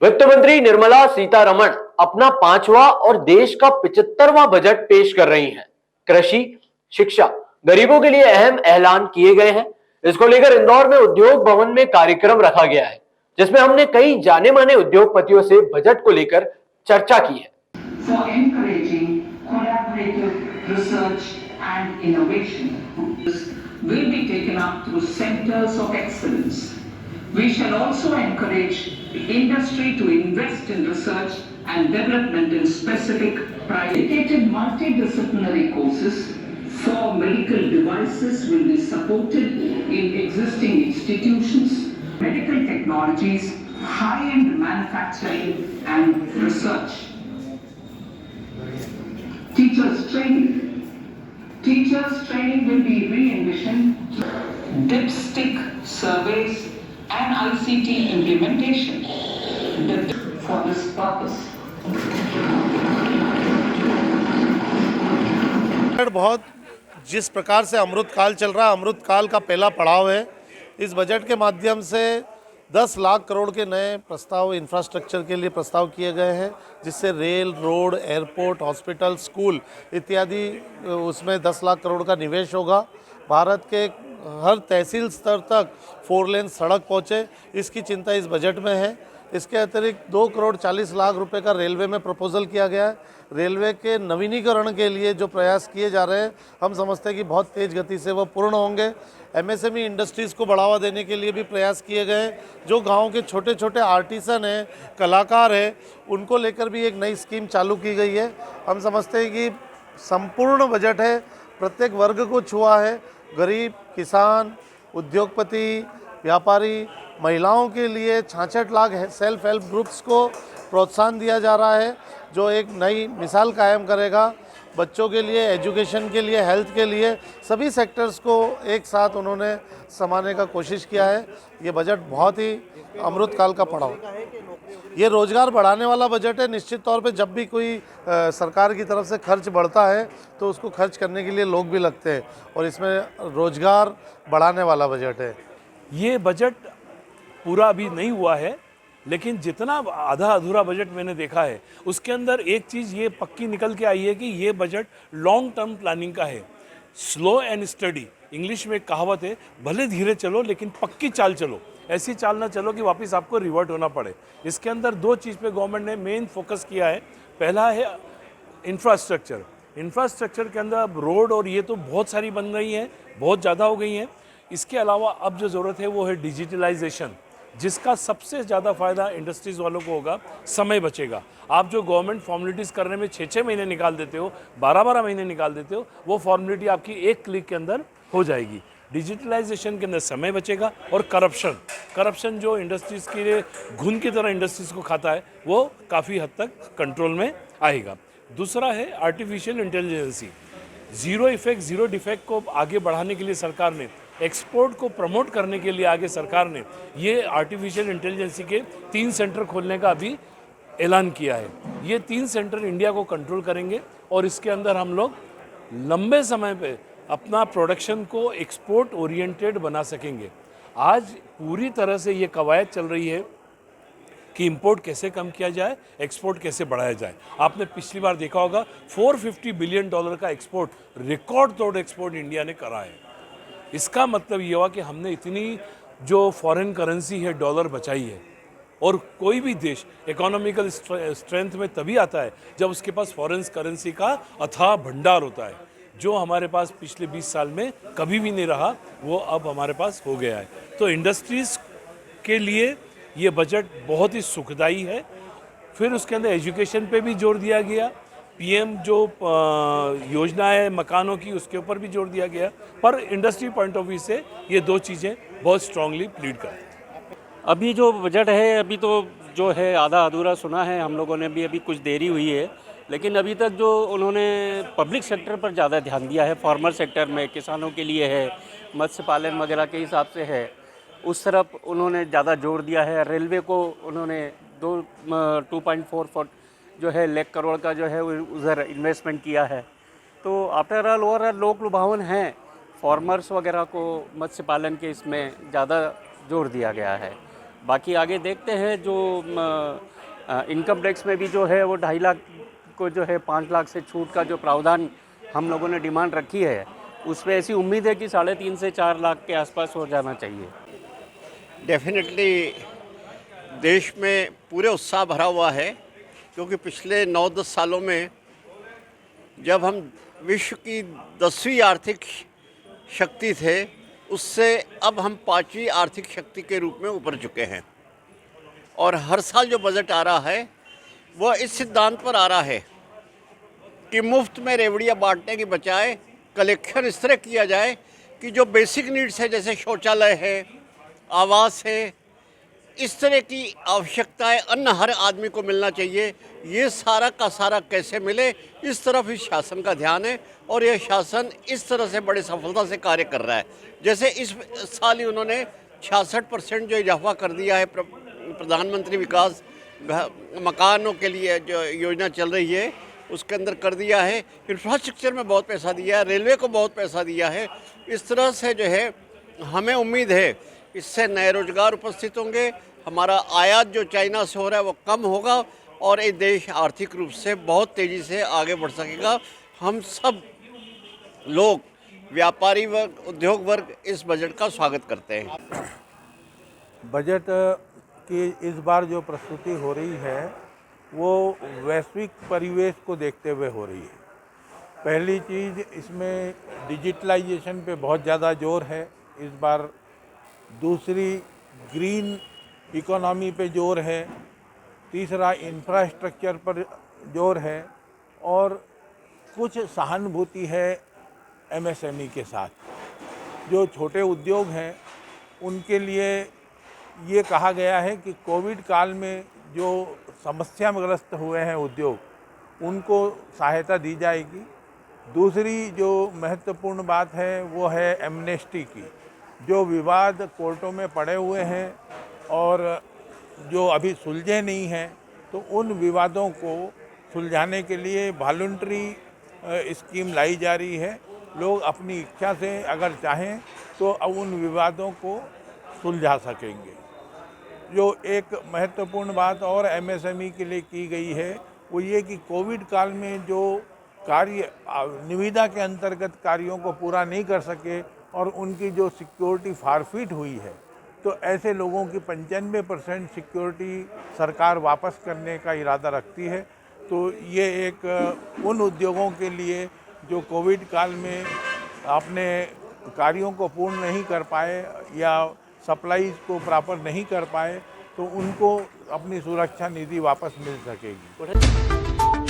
वित्त मंत्री निर्मला सीतारमण अपना 5वां और देश का 75वां बजट पेश कर रही हैं। कृषि, शिक्षा, गरीबों के लिए अहम ऐलान किए गए हैं। इसको लेकर इंदौर में उद्योग भवन में कार्यक्रम रखा गया है, जिसमें हमने कई जाने माने उद्योगपतियों से बजट को लेकर चर्चा की है। For encouraging collaborative research and innovation, will be taken up through centers of excellence. We shall also encourage the industry to invest in research and development in specific dedicated multidisciplinary courses for medical devices will be supported in existing institutions, medical technologies, high-end manufacturing and research. Teachers training will be re-envisioned, dipstick surveys and ICT implementation for this purpose. बहुत जिस प्रकार से अमृत काल चल रहा है, अमृत काल का पहला पड़ाव है। इस बजट के माध्यम से 10 लाख करोड़ के नए प्रस्ताव इंफ्रास्ट्रक्चर के लिए प्रस्ताव किए गए हैं, जिससे rail, road, airport, hospital, school इत्यादि उसमें 10 लाख करोड़ का निवेश होगा। भारत के हर तहसील स्तर तक 4 लेन सड़क पहुँचे, इसकी चिंता इस बजट में है। इसके अतिरिक्त 2 करोड़ 40 लाख रुपए का रेलवे में प्रपोजल किया गया है। रेलवे के नवीनीकरण के लिए जो प्रयास किए जा रहे हैं, हम समझते हैं कि बहुत तेज़ गति से वो पूर्ण होंगे। एमएसएमई इंडस्ट्रीज़ को बढ़ावा देने के लिए भी प्रयास किए गए हैं। जो गांव के छोटे छोटे आर्टिसन हैं, कलाकार हैं, उनको लेकर भी एक नई स्कीम चालू की गई है। हम समझते हैं कि संपूर्ण बजट है, प्रत्येक वर्ग को छुआ है। गरीब, किसान, उद्योगपति, व्यापारी, महिलाओं के लिए 66 लाख सेल्फ हेल्प ग्रुप्स को प्रोत्साहन दिया जा रहा है, जो एक नई मिसाल कायम करेगा। बच्चों के लिए, एजुकेशन के लिए, हेल्थ के लिए, सभी सेक्टर्स को एक साथ उन्होंने समाने का कोशिश किया है। ये बजट बहुत ही अमृत काल का पड़ाव। ये रोज़गार बढ़ाने वाला बजट है। निश्चित तौर पे जब भी कोई सरकार की तरफ से खर्च बढ़ता है तो उसको खर्च करने के लिए लोग भी लगते हैं, और इसमें रोज़गार बढ़ाने वाला बजट है। ये बजट पूरा अभी नहीं हुआ है, लेकिन जितना आधा अधूरा बजट मैंने देखा है, उसके अंदर एक चीज़ ये पक्की निकल के आई है कि ये बजट लॉन्ग टर्म प्लानिंग का है। स्लो एंड स्टडी, इंग्लिश में एक कहावत है, भले धीरे चलो लेकिन पक्की चाल चलो। ऐसी चाल ना चलो कि वापस आपको रिवर्ट होना पड़े। इसके अंदर 2 चीज़ पे गवर्नमेंट ने मेन फोकस किया है। पहला है इंफ्रास्ट्रक्चर। इंफ्रास्ट्रक्चर के अंदर अब रोड और ये तो बहुत सारी बन रही हैं, बहुत ज़्यादा हो गई हैं। इसके अलावा अब जो ज़रूरत है वो है डिजिटलाइजेशन, जिसका सबसे ज़्यादा फ़ायदा इंडस्ट्रीज़ वालों को होगा। समय बचेगा। आप जो गवर्नमेंट फॉर्मेलिटीज़ करने में 6-6 महीने निकाल देते हो, 12-12 महीने निकाल देते हो, वो फॉर्मेलिटी आपकी एक क्लिक के अंदर हो जाएगी। डिजिटलाइजेशन के अंदर समय बचेगा। और करप्शन जो इंडस्ट्रीज़ के लिए घुन की तरह इंडस्ट्रीज़ को खाता है, वो काफ़ी हद तक कंट्रोल में आएगा। दूसरा है artificial intelligence. Zero effect, zero defect को आगे बढ़ाने के लिए सरकार ने, एक्सपोर्ट को प्रमोट करने के लिए आगे सरकार ने ये आर्टिफिशियल इंटेलिजेंसी के 3 सेंटर खोलने का अभी ऐलान किया है। ये 3 सेंटर इंडिया को कंट्रोल करेंगे और इसके अंदर हम लोग लंबे समय पे अपना प्रोडक्शन को एक्सपोर्ट ओरिएंटेड बना सकेंगे। आज पूरी तरह से ये कवायद चल रही है कि इंपोर्ट कैसे कम किया जाए, एक्सपोर्ट कैसे बढ़ाया जाए। आपने पिछली बार देखा होगा $450 बिलियन का एक्सपोर्ट, रिकॉर्ड तोड़ एक्सपोर्ट इंडिया ने करा है। इसका मतलब ये हुआ कि हमने इतनी जो फॉरेन करेंसी है डॉलर बचाई है। और कोई भी देश इकोनॉमिकल स्ट्रेंथ में तभी आता है जब उसके पास फॉरेन करेंसी का अथाह भंडार होता है, जो हमारे पास पिछले 20 साल में कभी भी नहीं रहा, वो अब हमारे पास हो गया है। तो इंडस्ट्रीज़ के लिए ये बजट बहुत ही सुखदायी है। फिर उसके अंदर एजुकेशन पे भी जोर दिया गया। पीएम जो योजना है मकानों की, उसके ऊपर भी जोर दिया गया। पर इंडस्ट्री पॉइंट ऑफ व्यू से ये 2 चीज़ें बहुत स्ट्रांगली प्लीड करती हैं। अभी जो बजट है, अभी तो जो है आधा अधूरा सुना है हम लोगों ने भी, अभी कुछ देरी हुई है। लेकिन अभी तक जो उन्होंने पब्लिक सेक्टर पर ज़्यादा ध्यान दिया है, फार्मर सेक्टर में, किसानों के लिए है, मत्स्य पालन वगैरह के हिसाब से है, उस तरफ उन्होंने ज़्यादा जोर दिया है। रेलवे को उन्होंने 2.44 जो है लाख करोड़ का जो है उधर इन्वेस्टमेंट किया है। तो आफ्टर ऑल ओवरऑल लोक लुभावन हैं। फार्मर्स वगैरह को, मत्स्य पालन के इसमें ज़्यादा जोर दिया गया है। बाकी आगे देखते हैं। जो इनकम टैक्स में भी जो है वो 2.5 लाख को जो है 5 लाख से छूट का जो प्रावधान हम लोगों ने डिमांड रखी है, उस पर ऐसी उम्मीद है कि 3.5 से 4 लाख के आसपास हो जाना चाहिए। डेफिनेटली देश में पूरे उत्साह भरा हुआ है, क्योंकि पिछले 9-10 सालों में जब हम विश्व की 10वीं आर्थिक शक्ति थे, उससे अब हम 5वीं आर्थिक शक्ति के रूप में उभर चुके हैं। और हर साल जो बजट आ रहा है वह इस सिद्धांत पर आ रहा है कि मुफ्त में रेवड़ियाँ बांटने की बजाय कलेक्शन इस तरह किया जाए कि जो बेसिक नीड्स है, जैसे शौचालय है, आवास है, इस तरह की आवश्यकताएं अन्न हर आदमी को मिलना चाहिए। ये सारा का सारा कैसे मिले, इस तरफ इस शासन का ध्यान है और यह शासन इस तरह से बड़ी सफलता से कार्य कर रहा है। जैसे इस साल ही उन्होंने 66% जो इजाफा कर दिया है प्रधानमंत्री विकास मकानों के लिए जो योजना चल रही है उसके अंदर कर दिया है। इंफ्रास्ट्रक्चर में बहुत पैसा दिया है, रेलवे को बहुत पैसा दिया है। इस तरह से जो है हमें उम्मीद है इससे नए रोजगार उपस्थित होंगे, हमारा आयात जो चाइना से हो रहा है वो कम होगा और ये देश आर्थिक रूप से बहुत तेज़ी से आगे बढ़ सकेगा। हम सब लोग, व्यापारी वर्ग, उद्योग वर्ग इस बजट का स्वागत करते हैं। बजट की इस बार जो प्रस्तुति हो रही है वो वैश्विक परिवेश को देखते हुए हो रही है। पहली चीज़, इसमें डिजिटलाइजेशन पे बहुत ज़्यादा जोर है इस बार। दूसरी, ग्रीन इकोनॉमी पे जोर है। तीसरा, इंफ्रास्ट्रक्चर पर जोर है और कुछ सहानुभूति है एमएसएमई के साथ। जो छोटे उद्योग हैं उनके लिए ये कहा गया है कि कोविड काल में जो समस्याग्रस्त हुए हैं उद्योग, उनको सहायता दी जाएगी। दूसरी जो महत्वपूर्ण बात है वो है एमनेस्टी की। जो विवाद कोर्टों में पड़े हुए हैं और जो अभी सुलझे नहीं हैं, तो उन विवादों को सुलझाने के लिए वॉलंटरी स्कीम लाई जा रही है। लोग अपनी इच्छा से अगर चाहें तो उन विवादों को सुलझा सकेंगे। जो एक महत्वपूर्ण बात और एमएसएमई के लिए की गई है वो ये कि कोविड काल में जो कार्य निविदा के अंतर्गत कार्यों को पूरा नहीं कर सके और उनकी जो सिक्योरिटी फारफिट हुई है, तो ऐसे लोगों की 95% सिक्योरिटी सरकार वापस करने का इरादा रखती है। तो ये एक उन उद्योगों के लिए जो कोविड काल में अपने कार्यों को पूर्ण नहीं कर पाए या सप्लाईज को प्रॉपर नहीं कर पाए, तो उनको अपनी सुरक्षा निधि वापस मिल सकेगी।